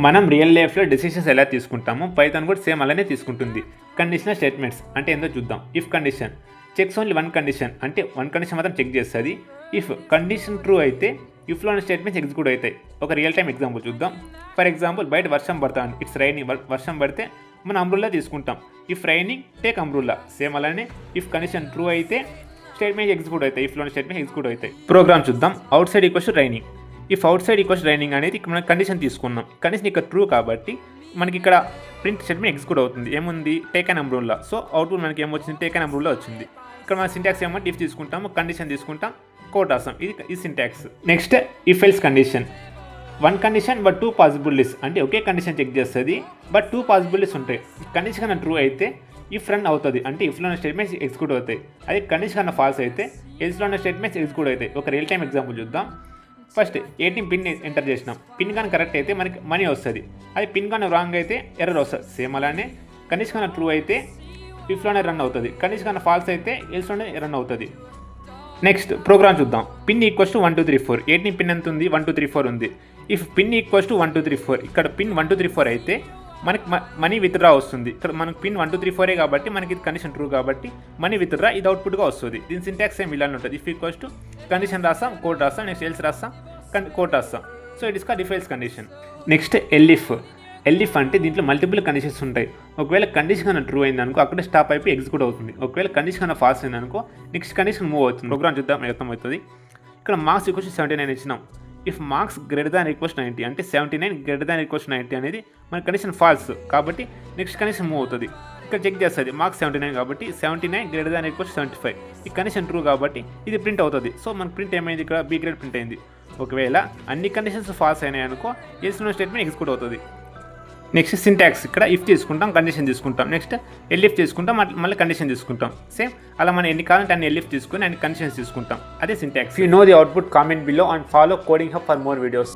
మనం రియల్ లైఫ్లో డెసిషన్స్ ఎలా తీసుకుంటామో పైథాన్ కూడా సేమ్ అలానే తీసుకుంటుంది. కండిషనల్ స్టేట్మెంట్స్ అంటే ఏందో చూద్దాం. If condition checks only one condition, అంటే వన్ కండిషన్ మాత్రం చెక్ చేస్తుంది. ఇఫ్ కండిషన్ ట్రూ అయితే ఇఫ్లోని స్టేట్మెంట్స్ ఎగ్జిక్యూట్ అవుతాయి. ఒక రియల్ టైం ఎగ్జాంపుల్ చూద్దాం. ఫర్ ఎగ్జాంపుల్ బయట వర్షం పడతాను, ఇట్స్ రైనింగ్, వర్షం పడితే మనం అంబ్రుల్లా తీసుకుంటాం. If raining take అంబ్రుల్లా. సేమ్ అలానే ఇఫ్ కండిషన్ ట్రూ అయితే స్టేట్మెంట్ ఎగ్జిక్యూట్ అవుతాయి, ఇఫ్లోని స్టేట్మెంట్ ఎగ్జిక్యూట్ అవుతాయి. ప్రోగ్రామ్ చూద్దాం. Out side equals raining. If out side equals raining అనేది మనం కండిషన్ తీసుకున్నాం. కండిషన్ ఇక్కడ ట్రూ కాబట్టి మనకి ఇక్కడ ప్రింట్ స్టేట్మెంట్ ఎగ్జిక్యూట్ అవుతుంది. ఏముంది, టేక్ అన్ అంబ్రుల్లా. సో అవుట్పుట్ మనకి ఏమొచ్చింది, టేక్ అన్ అంబ్రుల్లా వచ్చింది. ఇక్కడ మన సింటాక్స్ ఏమంటే ఇఫ్ తీసుకుంటాము, కండిషన్ తీసుకుంటాం, కోడ్ రాస్తాం. ఇది syntax. Next if else condition. One condition but two possibilities, అంటే ఒకే కండిషన్ చెక్ చేస్తుంది బట్ టూ పాసిబిలిటీస్ ఉంటాయి. కండిషన్ కన్నా ట్రూ అయితే ఇఫ్ రన్ అవుతుంది, అంటే ఇఫ్లో ఉన్న స్టేట్మెంట్స్ ఎగ్జిక్యూట్ అవుతాయి. అదే కండిషన్ కన్నా ఫాల్స్ అయితే ఎల్స్లో ఉన్న స్టేట్మెంట్స్ ఎగ్జిక్యూట్ అవుతాయి. ఒక రియల్ టైం ఎగ్జాంపుల్ చూద్దాం. ఫస్ట్ ఏటీఎం పిన్ ఎంటర్ చేసినాం. పిన్ కానీ కరెక్ట్ అయితే మనకి మనీ వస్తుంది. అది పిన్ కానీ రాంగ్ అయితే ఎర్రర్ వస్తుంది. సేమ్ అలానే కండిషన్ కన్నా ట్రూ అయితే ఇఫ్లోనే రన్ అవుతుంది, కండిషన్ కన్నా ఫాల్స్ అయితే ఎల్స్లోనే రన్ అవుతుంది. నెక్స్ట్ ప్రోగ్రామ్ చూద్దాం. Pin equals to 1 2 3 4. ATM pin ఎంత ఉంది, 1 2 3 4 ఉంది. ఇఫ్ పిన్ ఈక్వల్స్ టు 1 2 3 4, ఇక్కడ పిన్ 1 2 3 4 అయితే మనకి మనీ విత్డ్రా వస్తుంది. ఇక్కడ మనకు పిన్ 1 2 3 4 కాబట్టి మనకి ఇది కండిషన్ ట్రూ కాబట్టి మనీ విత్డ్రా ఇది అవుట్పుట్గా వస్తుంది. దీని సింటాక్స్ ఏం ఇలానే ఉంటుంది. ఇఫ్ ఈక్వల్స్ టు కండిషన్ రాస్తాం, కోడ్ రాస్తాం, నెక్స్ట్ ఎల్స్ రాస్తాం, కోడ్ రాస్తాం. So it is called if else condition. Next elif అంటే దీంట్లో మల్టిపుల్ కండిషన్స్ ఉంటాయి. ఒకవేళ కండిషన్ కన్నా ట్రూ అయింది అనుకో అక్కడే స్టాప్ అయిపోయి ఎగ్జిక్యూట్ అవుతుంది. ఒకవేళ కండిషన్ కన్నా ఫాల్స్ అయింది అనుకో నెక్స్ట్ కండిషన్ మూవ్ అవుతుంది. ప్రోగ్రామ్ చూద్దాం, అర్థమవుతుంది. ఇక్కడ మార్క్స్ ఈక్వల్స్ 79 ఇచ్చినాం. If marks greater than equals 90, అంటే 79 గ్రేటర్ దాన్ ఈక్వల్స్ 90 అనేది మన కండిషన్ ఫాల్స్ కాబట్టి నెక్స్ట్ కండిషన్ మూవ్ అవుతుంది. ఇక్కడ చెక్ చేస్తుంది మార్క్స్ 79 కాబట్టి 79 గ్రేటర్ దాన్ ఈక్వల్స్ 75. ఈ కండిషన్ ట్రూ కాబట్టి ఇది ప్రింట్ అవుతుంది. సో మన ప్రింట్ ఏమైంది, ఇక్కడ బి గ్రేడ్ ప్రింట్ అయింది. ఒకవేళ అన్ని కండిషన్స్ ఫాల్స్ అయినాయి అనుకో ఎల్స్ స్టేట్మెంట్ ఎగ్జిక్యూట్ అవుతుంది. Next syntax. ఇక్కడ ఇఫ్ తీసుకుంటాం, కండిషన్ తీసుకుంటాం, నెక్స్ట్ ఎల్ఇఫ్ తీసుకుంటాం, మళ్ళీ కండిషన్ తీసుకుంటాం. సేమ్ అలా మనం ఎన్ని కావాలంటే అన్ని ఎల్ఇఫ్ తీసుకుని అన్ని కండిషన్స్ తీసుకుంటాం. అదే syntax. You know the output, comment below and follow coding hub for more videos.